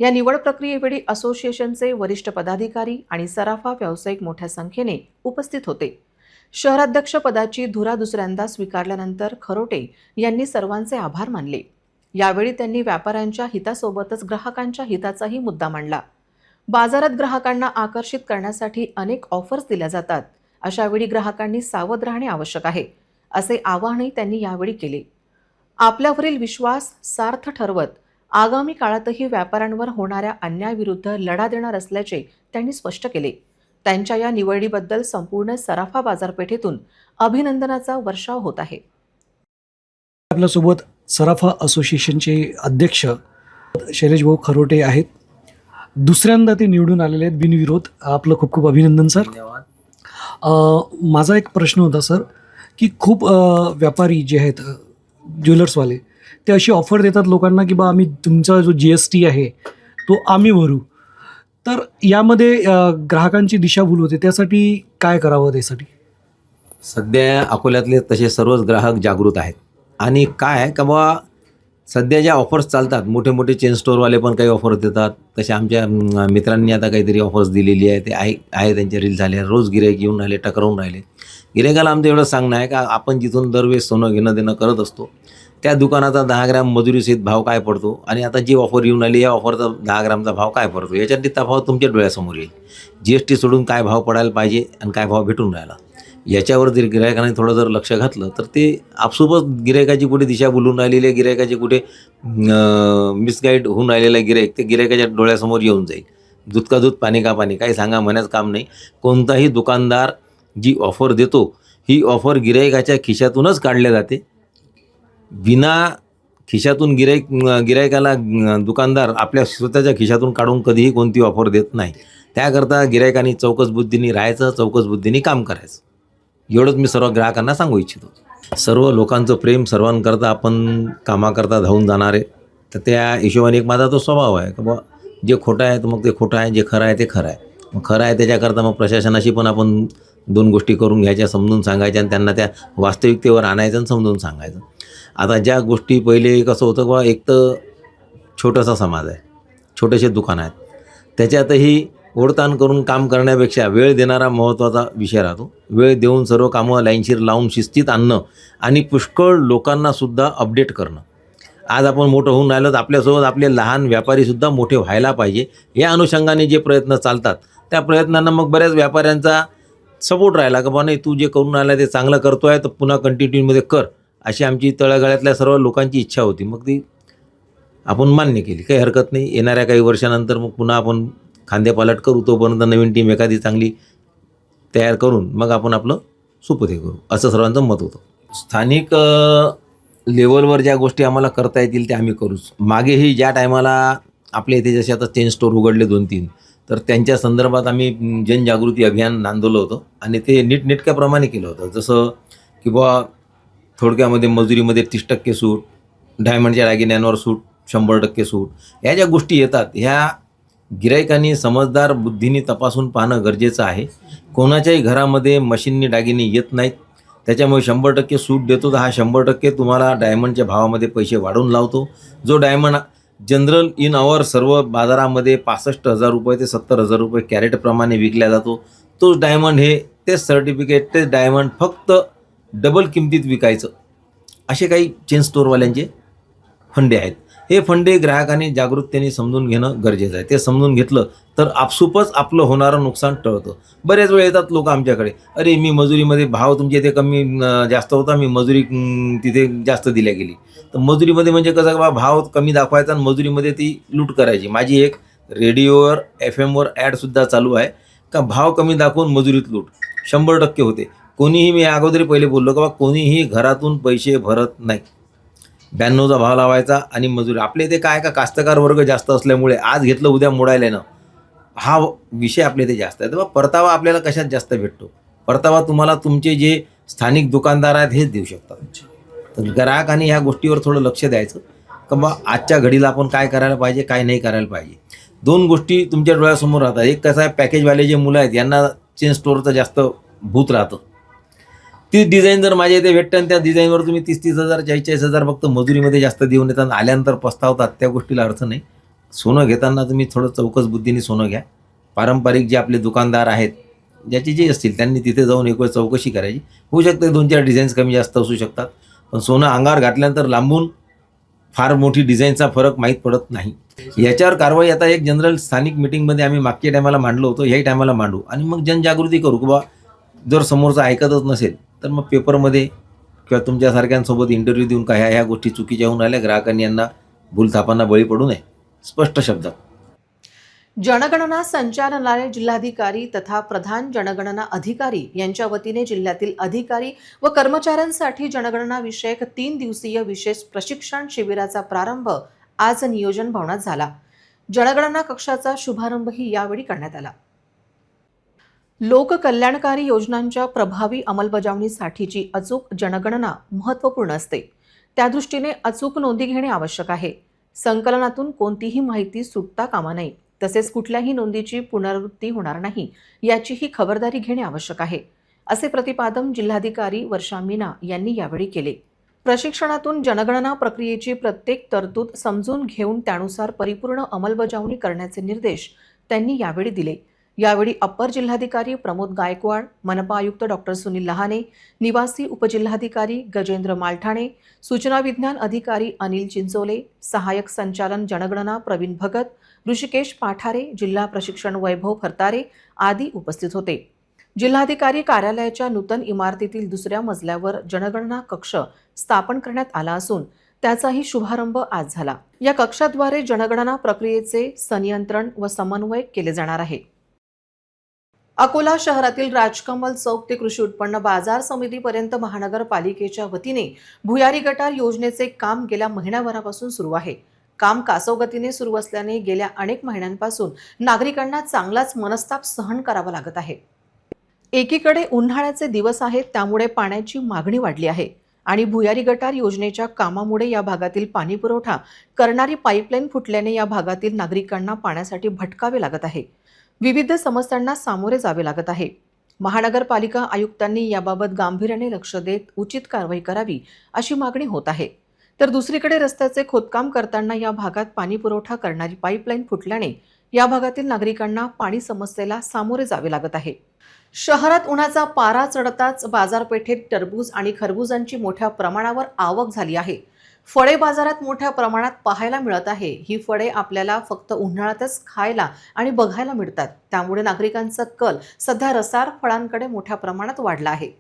या निवड प्रक्रियेवेळी असोसिएशनचे वरिष्ठ पदाधिकारी आणि सराफा व्यावसायिक मोठ्या संख्येने उपस्थित होते। शहराध्यक्ष पदाची धुरा दुसऱ्यांदा स्वीकारल्यानंतर खरोटे यांनी सर्वांचे आभार मानले। यावेळी त्यांनी व्यापाऱ्यांच्या हितासोबतच ग्राहकांच्या हिताचाही मुद्दा मांडला। बाजारात ग्राहकांना आकर्षित करण्यासाठी अनेक ऑफर्स दिल्या जातात, अशा वेळी ग्राहकांनी सावध राहणे आवश्यक आहे, असे आवाहनही त्यांनी यावेळी केले। आपल्यावरील विश्वास सार्थ ठरवत आगामी काळातही व्यापाऱ्यांवर होणाऱ्या अन्यायाविरुद्ध लढा देणार असल्याचे त्यांनी स्पष्ट केले। त्यांच्या या निवडीबद्दल संपूर्ण सराफा बाजारपेठेतून अभिनंदनाचा वर्षाव होत आहे। आपल्यासोबत सराफा असोसिएशनचे अध्यक्ष शैलेश भाऊ खरोटे आहेत। दुसऱ्यांदा ते निवडून आलेले आहेत बिनविरोध। आपलं खूप खूप अभिनंदन सर। माझा एक प्रश्न होता सर की खूप व्यापारी जे आहेत ज्वेलर्सवाले ते अशी ऑफर देतात लोकांना की बा आम्ही तुमचा जो GST आहे तो आम्ही भरू, तर यामध्ये ग्राहकांची दिशाभूल होते, त्यासाठी काय करावं? त्यासाठी सध्या अकोल्यातले तसे सर्वच ग्राहक जागृत आहेत आणि काय आहे का बा सध्या ज्या ऑफर्स चालतात, मोठे मोठे चेन स्टोअरवाले पण काही ऑफर्स देतात, तसे आमच्या मित्रांनी आता काहीतरी ऑफर्स दिलेली आहे, ते आहे त्यांचे रील झाले, रोज गिऱ्हाईक येऊन राहिले, टकरावून राहिले। गिऱ्हाईकाला आमचं एवढं सांगणं आहे का आपण जिथून दरवेळेस सोनं घेणं देणं करत असतो त्या दुकानाचा 10 ग्रॅम मजुरीसहित भाव काय पडतो आणि आता जी ऑफर येऊन आली या ऑफरचा 10 ग्रॅमचा भाव काय पडतो, याच्यातली तफावत तुमच्या डोळ्यासमोर येईल। GST सोडून काय भाव पडायला पाहिजे आणि काय भाव भेटून राहिला याच्यावर जर गिऱ्हाईकाने थोडं जर लक्ष घातलं तर ते आपसुकच गिऱ्हाईकाची कुठे दिशा बोलून राहिलेली आहे, गिऱ्हाईकाची कुठे मिसगाईड होऊन राहिलेलं आहे गिऱ्हाईक, ते गिऱ्हाईकाच्या डोळ्यासमोर येऊन जाईल। दूध का दूध पाणी का पाणी, काही सांगा म्हणायचं काम नाही। कोणताही दुकानदार जी ऑफर देतो ही ऑफर गिऱ्हाईकाच्या खिशातूनच काढल्या जाते। बिना खिशातून गिऱ्हाईकाला दुकानदार आपल्या स्वतःच्या खिशातून काढून कधीही कोणती ऑफर देत नाही। त्याकरता गिऱ्हाईकांनी चौकस बुद्धीने राहायचं, चौकस बुद्धीने काम करायचं, एवढंच मी सर्व ग्राहकांना सांगू इच्छितो। सर्व लोकांचं प्रेम सर्वांकरता आपण कामाकरता धावून जाणारे, तर त्या हिशोबाने एक माझा तो स्वभाव आहे की बा जे खोटं आहे तर मग ते खोटं आहे, जे खरं आहे ते खरं आहे। मग खरं आहे त्याच्याकरता मग प्रशासनाशी पण आपण 2 गोष्टी करून घ्यायच्या, समजून सांगायच्या आणि त्यांना त्या वास्तविकतेवर आणायचं आणि समजून सांगायचं। आता ज्या गोष्टी पहिले कसं होतं बा, एक तर छोटासा समाज आहे, छोटेसे दुकान आहेत. त्याच्यातही ओढताण करून काम करण्यापेक्षा वेळ देणारा महत्त्वाचा विषय राहतो. वेळ देऊन सर्व कामं लाईनशीर लावून शिस्तीत आणणं आणि पुष्कळ लोकांनासुद्धा अपडेट करणं. आज आपण मोठं होऊन राहिलो तर आपल्यासोबत आपले लहान व्यापारीसुद्धा मोठे व्हायला पाहिजे. या अनुषंगाने जे प्रयत्न चालतात त्या प्रयत्नांना मग बऱ्याच व्यापाऱ्यांचा सपोर्ट राहिला का बा नाही तू जे करून राहिला ते चांगलं करतो आहे तर पुन्हा कंटिन्यूमध्ये कर, अशी आमची तळागाळातल्या सर्व लोकांची इच्छा होती. मग ती आपण मान्य केली, काही हरकत नाही. येणाऱ्या काही वर्षानंतर मग पुन्हा आपण खांदेपालट करू, तोपर्यंत नवीन टीम एखादी चांगली तयार करून मग आपण आपलं सुपथे करू, असं सर्वांचं मत होतं. स्थानिक लेवलवर ज्या गोष्टी आम्हाला करता येतील त्या आम्ही करूच. मागेही ज्या टायमाला आपल्या इथे जसे आता चेन स्टोअर उघडले 2-3, तर त्यांच्या संदर्भात आम्ही जनजागृती अभियान नांदवलं होतं आणि ते नीटनेटक्याप्रमाणे केलं होतं. जसं की बुवा थोडक्यामध्ये मजुरीमध्ये 30% सूट, डायमंडच्या दागिन्यांवर सूट 100% सूट, ह्या ज्या गोष्टी येतात ह्या गिरायकांनी समजदार बुद्धीने तपासून पाहणं गरजेचं आहे. कोणाच्याही घरामध्ये मशीननी दागिने येत नाहीत. त्याच्यामुळे 100% सूट देतो तर हा 100% तुम्हाला डायमंडच्या भावामध्ये पैसे वाढवून लावतो. जो डायमंड जनरल इन आवर सर्व बाजारामध्ये 65,000 रुपये ते 70,000 रुपये कॅरेटप्रमाणे विकला जातो, तोच डायमंड हे तेच सर्टिफिकेट तेच डायमंड फक्त डबल किमतीत विकायचं, असे काही चेन स्टोअरवाल्यांचे फंडे आहेत. हे फंडे ग्राहकांनी जागरूकतेने समजून घेणं गरजेचं आहे. ते समजून घेतलं तर आपसुपच आपलं होणारं नुकसान टळतं. बरेच वेळ येतात लोक आमच्याकडे, अरे मी मजुरीमध्ये भाव तुमच्या इथे कमी जास्त होता, मी मजुरी तिथे जास्त दिल्या गेली. तर मजुरीमध्ये म्हणजे कसं बा भाव कमी दाखवायचा आणि मजुरीमध्ये ती लूट करायची. माझी एक रेडिओवर FM वर ॲडसुद्धा चालू आहे का भाव कमी दाखवून मजुरीत लूट 100% होते. कोणीही, मी अगोदर पहिले बोललो का बा कोणीही घरातून पैसे भरत नाही. 92चा भाव लावायचा आणि मजुरी. आपल्या इथे काय का कास्तकार वर्ग जास्त असल्यामुळे आज घेतलं उद्या मोडायला ना, हा विषय आपल्या इथे जास्त आहे. तर परतावा आपल्याला कशात जास्त भेटतो? परतावा तुम्हाला तुमचे जे स्थानिक दुकानदार आहेत हेच देऊ शकतात. तर ग्राहकांनी ह्या गोष्टीवर थोडं लक्ष द्यायचं का बा आजच्या घडीला आपण काय करायला पाहिजे, काय नाही करायला पाहिजे. 2 गोष्टी तुमच्या डोळ्यासमोर राहतात. एक कसं आहे, पॅकेजवाले जे मुलं आहेत यांना चेन स्टोअरचं जास्त भूत राहतं. ती डिझाईन जर माझ्या इथे भेटतं आणि त्या डिझाईनवर तुम्ही 30,000 40,000 फक्त मजुरीमध्ये जास्त देऊन येतात, आल्यानंतर पस्तावतात, त्या गोष्टीला अर्थ नाही. सोनं घेताना तुम्ही थोडं चौकस बुद्धीने सोनं घ्या. पारंपरिक जे आपले दुकानदार आहेत ज्याची जे असतील त्यांनी तिथे जाऊन एक वेळ चौकशी करायची. होऊ शकते 2-4 डिझाईन्स कमी जास्त असू शकतात, पण सोनं अंगावर घातल्यानंतर लांबून फार मोठी डिझाईनचा फरक माहीत पडत नाही. याच्यावर कारवाई आता एक जनरल स्थानिक मिटिंगमध्ये आम्ही मागच्या टायमाला मांडलो होतो, ह्याही टायमाला मांडू आणि मग जनजागृती करू की बा जर समोरचा ऐकतच नसेल तर मग पेपरमध्ये किंवा तुमच्यासारख्यांसोबत इंटरव्ह्यू देऊन का ह्या गोष्टी चुकीच्या होऊन राहिल्या, ग्राहकांनी यांना भूलथापांना बळी पडू नये, स्पष्ट शब्दात. जनगणना संचालनालय जिल्हाधिकारी तथा प्रधान जनगणना अधिकारी यांच्या वतीने जिल्ह्यातील अधिकारी व कर्मचाऱ्यांसाठी जनगणना विषयक 3 दिवसीय विशेष प्रशिक्षण शिबिराचा प्रारंभ आज नियोजन भवनात झाला. जनगणना कक्षाचा शुभारंभही यावेळी करण्यात आला. लोककल्याणकारी योजनांच्या प्रभावी अंमलबजावणीसाठीची अचूक जनगणना महत्त्वपूर्ण असते. त्यादृष्टीने अचूक नोंदी घेणे आवश्यक आहे. संकलनातून कोणतीही माहिती सुटता कामा नये, तसेच कुठल्याही नोंदीची पुनरावृत्ती होणार नाही याचीही खबरदारी घेणे आवश्यक आहे, असे प्रतिपादन जिल्हाधिकारी वर्षा मीना यांनी यावेळी केले. प्रशिक्षणातून जनगणना प्रक्रियेची प्रत्येक तरतूद समजून घेऊन त्यानुसार परिपूर्ण अंमलबजावणी करण्याचे निर्देश त्यांनी यावेळी दिले. यावेळी अप्पर जिल्हाधिकारी प्रमोद गायकवाड, मनपा आयुक्त डॉक्टर सुनील लहाने, निवासी उपजिल्हाधिकारी गजेंद्र मालठाणे, सूचना विज्ञान अधिकारी अनिल चिंचोले, सहाय्यक संचालन जनगणना प्रवीण भगत, ऋषिकेश पाठारे, जिल्हा प्रशिक्षण वैभव फरतारे आदी उपस्थित होते. जिल्हाधिकारी कार्यालयाच्या नूतन इमारतीतील 2ऱ्या मजल्यावर जनगणना कक्ष स्थापन करण्यात आला असून त्याचाही शुभारंभ आज झाला. या कक्षाद्वारे जनगणना प्रक्रियेचे संनियंत्रण व समन्वय केले जाणार आहे. अकोला शहरातील राजकमल चौक ते कृषी उत्पन्न बाजार समितीपर्यंत महानगरपालिकेच्या वतीने भुयारी गटार योजनेचे काम गेल्या महिन्याभरापासून सुरू आहे. काम कासवगतीने सुरू असल्याने गेल्या अनेक महिन्यांपासून नागरिकांना चांगलाच मनस्ताप सहन करावा लागत आहे. एकीकडे उन्हाळ्याचे दिवस आहेत, त्यामुळे पाण्याची मागणी वाढली आहे आणि भुयारी गटार योजनेच्या कामामुळे या भागातील पाणी पुरवठा करणारी पाईपलाईन फुटल्याने या भागातील नागरिकांना पाण्यासाठी भटकावे लागत आहे. विविध समस्यांना सामोरे जावे लागत आहे. महानगरपालिका आयुक्तांनी याबाबत गांभीर्याने लक्ष देत उचित कारवाई करावी अशी मागणी होत आहे. तर दुसरीकडे रस्त्याचे खोदकाम करताना या भागात पाणी पुरवठा करणारी पाईपलाईन फुटल्याने या भागातील नागरिकांना पाणी समस्येला सामोरे जावे लागत आहे. शहरात उन्हाचा पारा चढताच बाजारपेठेत टरबूज आणि खरबुजांची मोठ्या प्रमाणावर आवक झाली आहे. फळे बाजारात मोठ्या प्रमाणात पाहायला मिळत आहे. ही फळे आपल्याला फक्त उन्हाळ्यातच खायला आणि बघायला मिळतात. त्यामुळे नागरिकांचा कल सध्या रसाळ फळांकडे मोठ्या प्रमाणात वाढला आहे.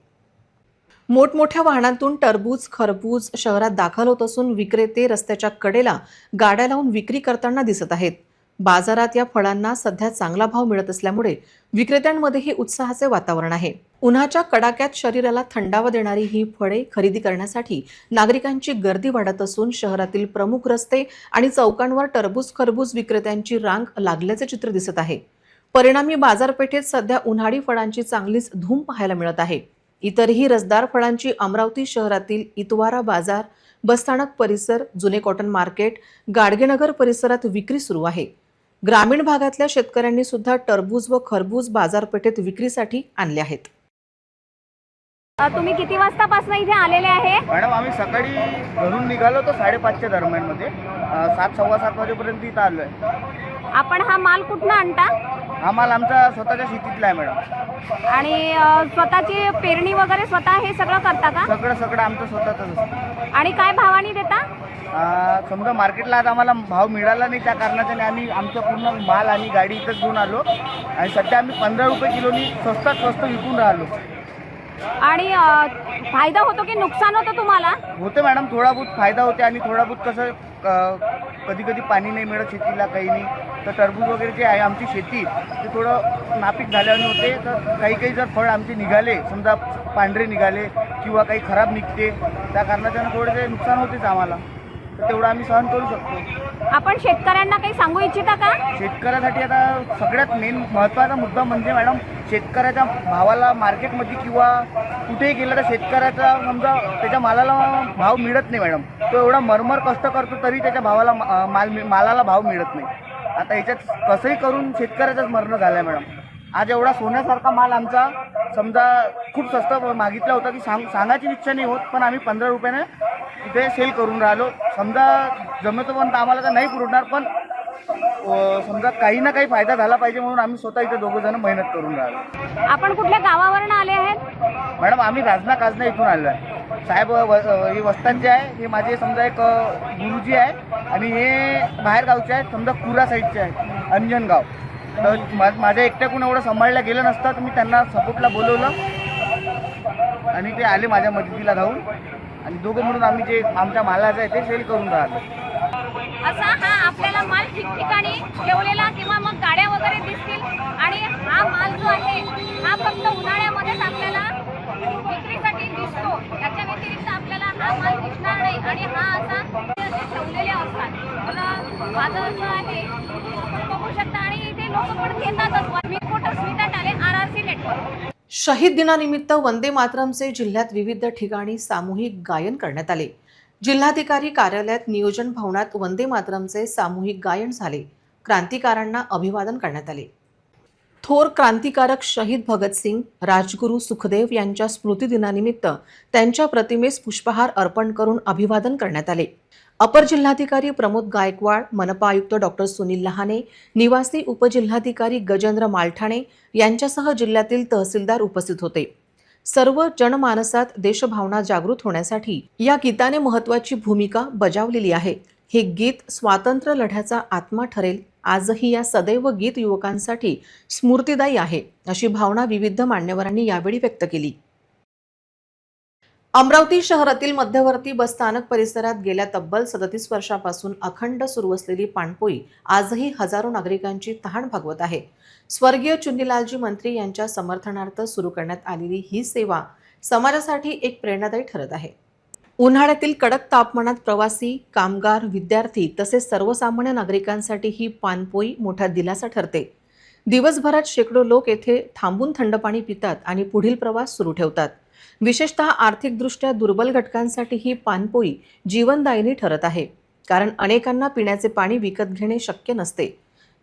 मोठमोठ्या वाहनांतून टरबूज खरबूज शहरात दाखल होत असून विक्रेते रस्त्याच्या कडेला गाड्या लावून विक्री करताना दिसत आहेत. बाजारात या फळांना सध्या चांगला भाव मिळत असल्यामुळे विक्रेत्यांमध्येही उत्साहाचे वातावरण आहे. उन्हाच्या कडाक्यात शरीराला थंडावा देणारी ही फळे खरेदी करण्यासाठी नागरिकांची गर्दी वाढत असून शहरातील प्रमुख रस्ते आणि चौकांवर टरबूज खरबूज विक्रेत्यांची रांग लागल्याचे चित्र दिसत आहे. परिणामी बाजारपेठेत सध्या उन्हाळी फळांची चांगलीच धूम पाहायला मिळत आहे. इतरही रसदार फळांची अमरावती शहरातील इतवारा बाजार, बसस्थानक परिसर, जुने कॉटन मार्केट, गाडगेनगर परिसरात विक्री सुरू आहे. ग्रामीण भागातल्या शेतकऱ्यांनी सुद्धा टरबूज व खरबूज बाजारपेठेत विक्रीसाठी आणले आहेत. तुम्ही किती वाजतापासून इथे आलेले आहे? मॅडम आम्ही सकाळी घरून निघालो तो 5:30च्या दरम्यानमध्ये 7 सव्वा 7 वाजेपर्यंत इथं आलो आहे. आपण हा माल कुठनं आणता? हा माल आमचा स्वतःच्या शेतीतला आहे मॅडम. आणि स्वतःची पेरणी वगैरे स्वतः हे सगळं करता का? सगळं आमचं स्वतःच असतं. आणि काय भावाने देता? समजा मार्केटला आज आम्हाला भाव मिळाला नाही त्या कारणाच्याने आम्ही आमचा पूर्ण माल आणि गाडी इथंच घेऊन आलो आणि सध्या आम्ही 15 रुपये किलोनी स्वस्त विकून राहिलो. आणि फायदा होतो की नुकसान होतं तुम्हाला? होते मॅडम, थोडा बहुत फायदा होते आणि थोडा बहुत कसं कधी कधी पाणी नाही मिळत शेतीला काही नाही, तर टरबूज वगैरे जे आहे आमची शेती ते थोडं नापीक झाल्याने होते. तर काही जर फळ आमचे निघाले, समजा पांढरे निघाले किंवा काही खराब निघते, त्या कारणाच्यानं थोडेसे नुकसान होतेच आम्हाला, तर तेवढं आम्ही सहन करू शकतो. आपण शेतकऱ्यांना काही सांगू इच्छिता का? शेतकऱ्यासाठी आता सगळ्यात मेन महत्त्वाचा मुद्दा म्हणजे मॅडम शेतकऱ्याच्या भावाला मार्केटमध्ये किंवा कुठेही गेलं तर शेतकऱ्याचा समजा त्याच्या मालाला भाव मिळत नाही मॅडम. तो एवढा मरमर कष्ट करतो तरी त्याच्या भावाला मालाला भाव मिळत नाही. आता याच्यात कसंही करून शेतकऱ्याचंच मरणं झालं आहे मॅडम. आज एवढा सोन्यासारखा माल आमचा समजा खूप स्वस्त मागितला होता की सांगायची इच्छा नाही होत, पण आम्ही 15 रुपयाने इथे सेल करून राहिलो. समजा जमेतोपर्यंत आम्हाला तर नाही पुरवणार, पण समजा काही ना काही फायदा झाला पाहिजे म्हणून आम्ही स्वतः इथे दोघं जण मेहनत करून राहिलो. आपण कुठल्या गावावरून आले आहेत? मॅडम आम्ही काजना इथून आलो आहे. साहेब हे वस्ताद जे आहे हे माझे समजा एक गुरुजी आहे आणि हे बाहेर गावचे आहेत, समजा कुरा साईडचे आहे, अंजनगाव. तर माझ्या एकट्याकडून एवढं सांभाळलं गेलं नसतं, तर मी त्यांना सपोर्टला बोलवलं आणि ते आले माझ्या मदतीला धावून आणि दोघं म्हणून आम्ही जे आमच्या मालाचं आहे ते सेल करून राहिलो. असा हा आपल्याला माल ठिकठिकाणी ठेवलेला किंवा मग गाड्या वगैरे दिसतील आणि हा माल जो आहे हा फक्त उन्हाळ्यामध्येच आपल्याला विक्रीसाठी दिसतो. त्याच्या व्यतिरिक्त आपल्याला हा माल दिसणार नाही आणि हा असा ठेवलेले असतात. तर माझं असं आहे बघू शकता आणि इथे लोक पण घेतातच. मी फोटो स्मिता टाले, RRC नेटवर्क. शहीद दिनानिमित्त वंदे मातरमचे जिल्ह्यात विविध ठिकाणी सामूहिक गायन करण्यात आले. जिल्हाधिकारी कार्यालयात नियोजन भवनात वंदे मातरमचे सामूहिक गायन झाले. क्रांतिकारांना अभिवादन करण्यात आले. थोर क्रांतिकारक शहीद भगतसिंग, राजगुरू सुखदेव यांच्या स्मृतिदिनानिमित्त त्यांच्या प्रतिमेस पुष्पहार अर्पण करून अभिवादन करण्यात आले. अपर जिल्हाधिकारी प्रमोद गायकवाड, मनपा आयुक्त डॉक्टर सुनील लहाने, निवासी उपजिल्हाधिकारी गजेंद्र मालठाणे यांच्यासह जिल्ह्यातील तहसीलदार उपस्थित होते. सर्व जनमानसात देशभावना जागृत होण्यासाठी या गीताने महत्त्वाची भूमिका बजावलेली आहे. हे गीत स्वातंत्र्य लढ्याचा आत्मा ठरेल. आजही या सदैव गीत युवकांसाठी स्फूर्तिदायी आहे, अशी भावना विविध मान्यवरांनी यावेळी व्यक्त केली. अमरावती शहरातील मध्यवर्ती बसस्थानक परिसरात गेल्या तब्बल 37 वर्षापासून अखंड सुरू असलेली पाणपोई आजही हजारो नागरिकांची तहान भागवत आहे. स्वर्गीय चुन्नीलालजी मंत्री यांच्या समर्थनार्थ सुरू करण्यात आलेली ही सेवा समाजासाठी एक प्रेरणादायी ठरत आहे. उन्हाळ्यातील कडक तापमानात प्रवासी, कामगार, विद्यार्थी तसेच सर्वसामान्य नागरिकांसाठी ही पाणपोई मोठा दिलासा ठरते. दिवसभरात शेकडो लोक येथे थांबून थंड पाणी पितात आणि पुढील प्रवास सुरू ठेवतात. विशेषतः आर्थिकदृष्ट्या दुर्बल घटकांसाठी ही पाणपोई जीवनदायिनी ठरत आहे, कारण अनेकांना पिण्याचे पाणी विकत घेणे शक्य नसते.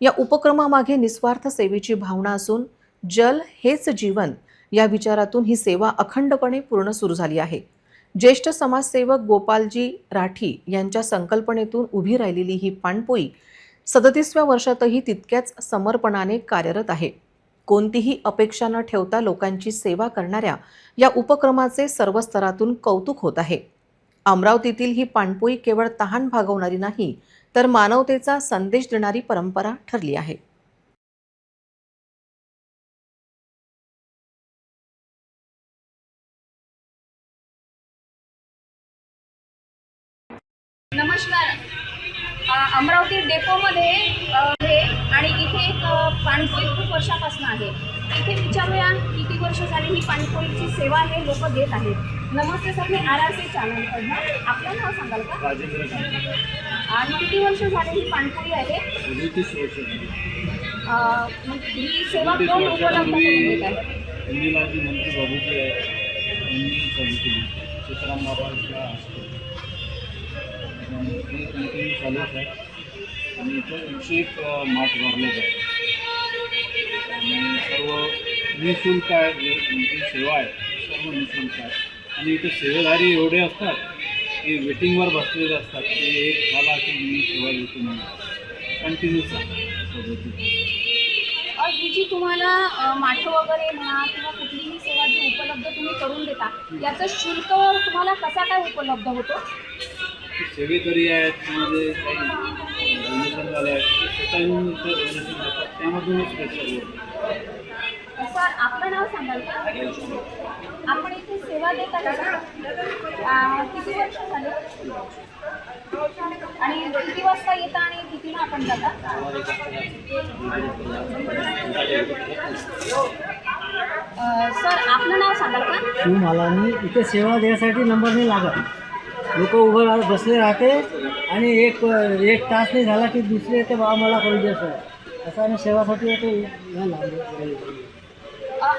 या उपक्रमामागे निस्वार्थ सेवेची भावना असून जल हेच जीवन या विचारातून ही सेवा अखंडपणे पूर्ण सुरू झाली आहे. ज्येष्ठ समाजसेवक गोपालजी राठी यांच्या संकल्पनेतून उभी राहिलेली ही पाणपोई 37व्या वर्षातही तितक्याच समर्पणाने कार्यरत आहे. कोणतीही अपेक्षा न ठेवता लोकांची सेवा करणाऱ्या या उपक्रमाचे सर्व स्तरातून कौतुक होत आहे. अमरावतीतील ही पाणपोई केवळ तहान भागवणारी नाही, तर मानवतेचा संदेश देणारी परंपरा ठरली आहे. नमस्कार. अमरावती डेपोमध्ये आहे आणि इथे एक पाणपोई खूप वर्षापासून आहे. इथे विचारूया किती वर्ष झाली ही पाणपोईची सेवा हे लोक देत आहेत. नमस्ते सर, मी RRC चॅनलकडनं. आपलं नाव सांगाल का? आणि किती वर्ष झाली ही पाणपोई आहे? 30 वर्ष. मग ही सेवा कोण उपलब्ध करून देत आहे? इंदिराजी मंत्री बाबूजी आहे, यांनी चालू केली. सीताराम बाबांच्या हस्ते हे कंटिन्यू चालूच आहे. आणि इथं 101 माठ भरले जातात आणि सर्व निःशुल्क आहे. जी सेवा आहे सर्व निःशुल्क आहे. आणि इथे सेवेधारी एवढे असतात की वेटिंगवर बसलेले असतात की एक झाला की मी सेवा येते नाही, कंटिन्यू चालते. ही जी तुम्हाला माठ वगैरे म्हणा किंवा कुठलीही सेवा जी उपलब्ध तुम्ही करून देता, याचं शुल्क तुम्हाला कसा काय उपलब्ध होतो? सेवेकरी आहेत, त्यामध्ये काही डोनेशन झाले आहेत, ते स्वतः येऊन इथं डोनेशन देतात, त्यामधूनच पैसे होतात. सर, आपलं नाव सांगाल का? आपण इथे सेवा देत आहे किती वर्ष झाले आणि किती वाजता येता आणि कितीला आपण जाता? सर, आपलं नाव सांगाल का? शिव मालानी. इथे सेवा द्यायसाठी नंबर नाही लागत. लोक उभं बसले राहते आणि एक तास नाही झाला की दुसरे येते, बाबा मला करू दे सर, असं आणि सेवासाठी येते.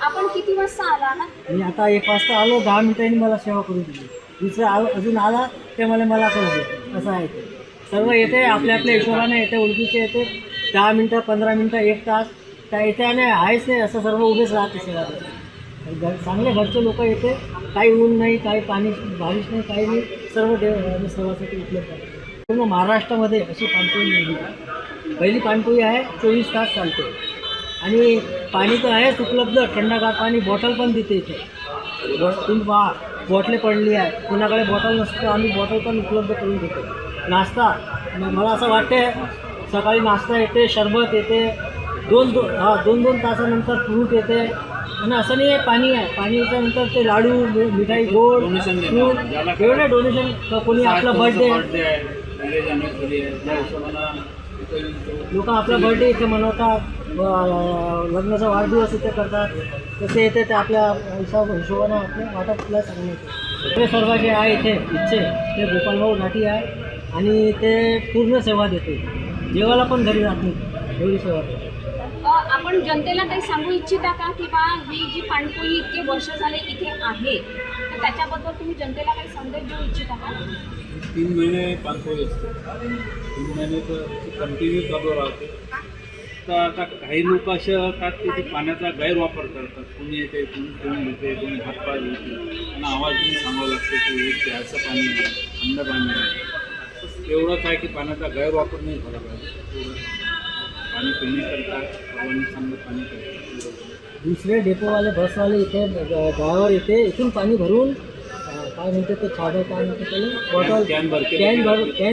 आपण किती वाजता आला ना? मी आता 1 वाजता आलो, 10 मिनिटांनी मला सेवा करून दिली. दुसरं अजून आला ते मला करू दे, असं आहे. ते सर्व येते आपल्या आपल्या हिशोबाने येते, ओळखीचे येते. 10 मिनटं 15 मिनटं 1 तास त्या येते आणि आहेच नाही असं सर्व उभेच राहते सेवा. चांगले घरचे लोक येते, काही ऊन नाही, काही पाणी बारिश नाही, काही नाही, सर्व सेवासाठी उपलब्ध आहे. पूर्ण महाराष्ट्रामध्ये अशी पाणपोई नाही. पहिली पाणपोई आहे, 24 तास चालते. आणि पाणी तर आहेच उपलब्ध, थंडगार पाणी, बॉटल पण देते इथे. तुम्ही पहा, बॉटले पडली आहे, कुणाकडे बॉटल नसते तर आम्ही बॉटल पण उपलब्ध करून देतो. नाश्ता, मला असं वाटते सकाळी नाश्ता येते, सरबत येते, दोन तासानंतर फ्रूट येते. आणि असं नाही आहे, पाणी आहे, पाणीच्या नंतर ते लाडू, मिठाई, गोड, फ्रूट, एवढे डोनेशन. कोणी आपला बर्थडे, लोक आपला बर्थडे इथे मनवतात, लग्नाचा वाढदिवस इथे करतात, तसे येते ते आपल्या हिशोबानं आपल्या वाटपला सांगण्याचे. ते सर्व जे आहे इथे इच्छे ते गोपालभाऊ राठी आहे आणि ते पूर्ण सेवा देते. जेवायला पण घरी राहत नाही, एवढी सेवा देते. आपण जनतेला काही सांगू इच्छिता का की बा ही जी पाणपोई इतके वर्ष झाले इथे आहे, तर त्याच्याबद्दल तुम्ही जनतेला काही संदेश देऊ इच्छिता का? 3 महिने पाणपोई असते, 3 महिने तर कंटिन्यू चालू राहते. तर आता काही लोक असे असतात की ते पाण्याचा गैरवापर करतात. कोणी येते, कोणी ठेवून देते, कोणी हातपाय देते आणि आवाज देऊन सांगावं लागते की हे प्यायचं पाणी आहे, थंड पाणी आहे. एवढंच आहे की पाण्याचा गैरवापर नाही झाला पाहिजे. पाणी पिण्याकरता सर्वांनी चांगलं पाणी प्यायचं. दुसरे डेपोवाले बसवाले इथे ड्रायव्हर येते, इथून पाणी भरून काय म्हणते ते छाडे, काय म्हणते त्याला, बॉटल कॅन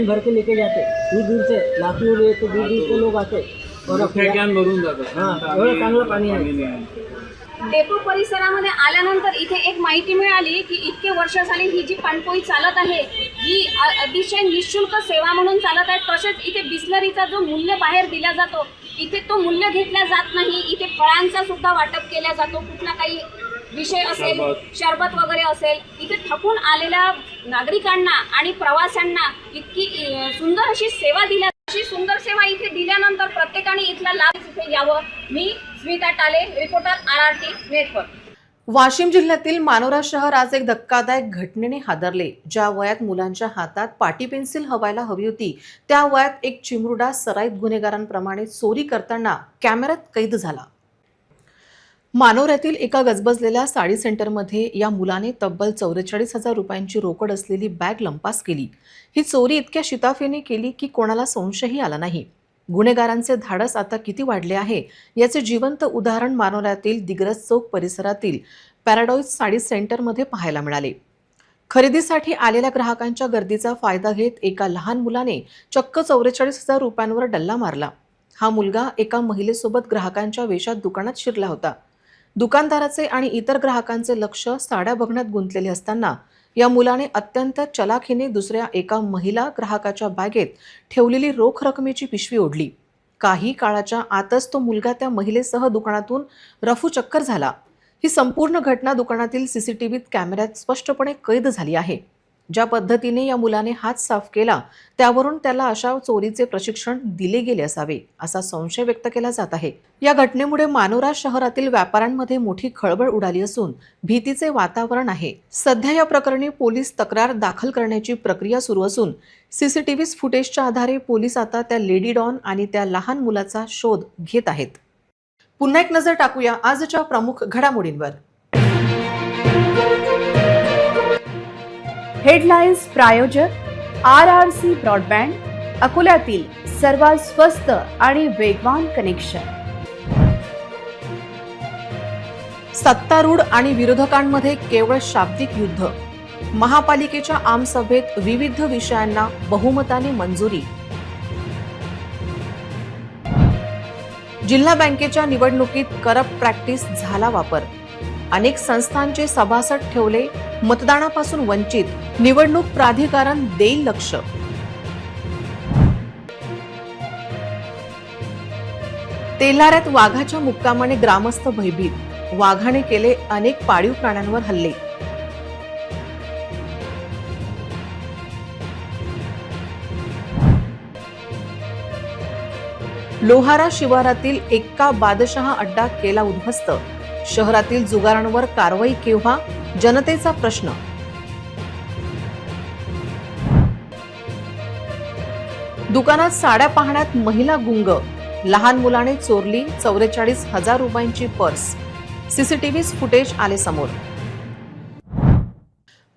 भर के लेके जाते. दूर से लातूर येते, दूर से लोक आते, कॅन भरून जातात. हां, एवढं चांगलं पाणी आहे. डेपो परिसरामध्ये आल्यानंतर इथे एक माहिती मिळाली की इतके वर्ष झाली ही जी पाणपोई चालत आहे ही अतिशय निःशुल्क सेवा म्हणून चालत आहे. तसेच इथे बिस्लरीचा जो मूल्य बाहेर दिला जातो, इथे तो मूल्य घेतला जात नाही. इथे फळांचा सुद्धा वाटप केला जातो. कुठला काही विषय असेल, शरबत वगैरे असेल, इथे थकून आलेल्या नागरिकांना आणि प्रवाशांना इतकी सुंदर अशी सेवा दिल्या. अशी सुंदर सेवा इथे दिल्यानंतर प्रत्येकाने इथला लाभ इथे यावं. मी स्मिता टाले, रिपोर्टर RRT नेटवर्क. वाशिम जिल्ह्यातील मानोरा शहर आज एक धक्कादायक घटनेने हादरले. ज्या वयात मुलांच्या हातात पाटी पेन्सिल हवायला हवी होती, त्या वयात एक चिमुरडा सराईत गुन्हेगारांप्रमाणे चोरी करताना कॅमेऱ्यात कैद झाला. मानोऱ्यातील एका गजबजलेल्या साडी सेंटरमध्ये या मुलाने तब्बल 44,000 रुपयांची रोकड असलेली बॅग लंपास केली. ही चोरी इतक्या शिताफीने केली की कोणाला संशयही आला नाही. गुन्हेगारांचे धाडस आता किती वाढले आहे याचे जिवंत उदाहरण मानोऱ्यातील दिग्रस चौक परिसरातील पॅराडाईज साडी सेंटरमध्ये पाहायला मिळाले. खरेदीसाठी आलेल्या ग्राहकांच्या गर्दीचा फायदा घेत एका लहान मुलाने चक्क 44,000 रुपयांवर डल्ला मारला. हा मुलगा एका महिलेसोबत ग्राहकांच्या वेशात दुकानात शिरला होता. दुकानदाराचे आणि इतर ग्राहकांचे लक्ष साड्या बघण्यात गुंतलेले असताना या मुलाने अत्यंत चलाखीने दुसऱ्या एका महिला ग्राहकाच्या बॅगेत ठेवलेली रोख रकमेची पिशवी ओढली. काही काळाच्या आतच तो मुलगा त्या महिलेसह दुकानातून रफूचक्कर झाला. ही संपूर्ण घटना दुकानातील सीसीटीव्ही कॅमेऱ्यात स्पष्टपणे कैद झाली आहे. ज्या पद्धतीने या मुलाने हात साफ केला त्यावरून त्याला अशा चोरीचे प्रशिक्षण दिले गेले असावे असा संशय व्यक्त केला जात आहे. या घटनेमुळे मानोरा शहरातील व्यापाऱ्यांमध्ये मोठी खळबळ उडाली असून भीतीचे वातावरण आहे. सध्या या प्रकरणी पोलीस तक्रार दाखल करण्याची प्रक्रिया सुरू असून सीसीटीव्ही फुटेजच्या आधारे पोलीस आता त्या लेडी डॉन आणि त्या लहान मुलाचा शोध घेत आहेत. पुन्हा एक नजर टाकूया आजच्या प्रमुख घडामोडींवर. हेडलाईन्स प्रायोजक RRC ब्रॉडबँड, अकोल्यातील सर्वात स्वस्त आणि वेगवान कनेक्शन. सत्तारूढ आणि विरोधकांमध्ये केवळ शाब्दिक युद्ध. महापालिकेच्या आमसभेत विविध विषयांना बहुमताने मंजुरी. जिल्हा बँकेच्या निवडणुकीत करप्ट प्रॅक्टिस झाला वापर. अनेक संस्थांचे सभासद ठेवले मतदानापासून वंचित. निवडणूक प्राधिकरण देईल लक्ष. तेल्हाऱ्यात वाघाच्या मुक्कामाने ग्रामस्थ भयभीत. वाघाने केले अनेक पाळीव प्राण्यांवर हल्ले. लोहारा शिवारातील एक्का बादशहा अड्डा केला उद्ध्वस्त. शहरातील जुगारांवर कारवाई केव्हा, जनतेचा प्रश्न. दुकानात साड्या पाहण्यात महिला गुंग. लहान मुलाने चोरली 44,000 रुपयांची पर्स. सीसीटीव्ही फुटेज आले समोर.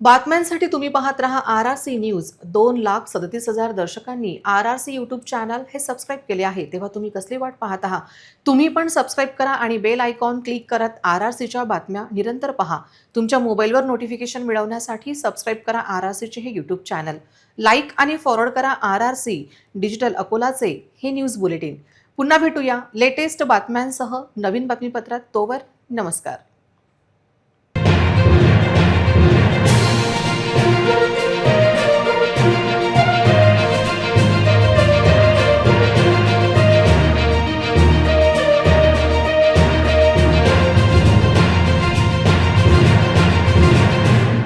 बातम्यांसाठी तुम्ही पाहत रहा RRC news. 2,37,000 दर्शकांनी RRC YouTube channel हे सबस्क्राईब केले आहे. तेव्हा तुम्ही कसली वाट पाहत आहात? तुम्ही पण सबस्क्राईब करा आणि बेल आयकॉन क्लिक करत RRCच्या बातम्या निरंतर पहा. तुमच्या मोबाईलवर नोटिफिकेशन मिळवण्यासाठी सबस्क्राईब करा RRCचे हे यूट्यूब चॅनल. लाईक आणि फॉरवर्ड करा RRC डिजिटल अकोलाचे हे न्यूज बुलेटिन. पुन्हा भेटूया लेटेस्ट बातम्यांसह नवीन बातमीपत्रात. तोवर नमस्कार.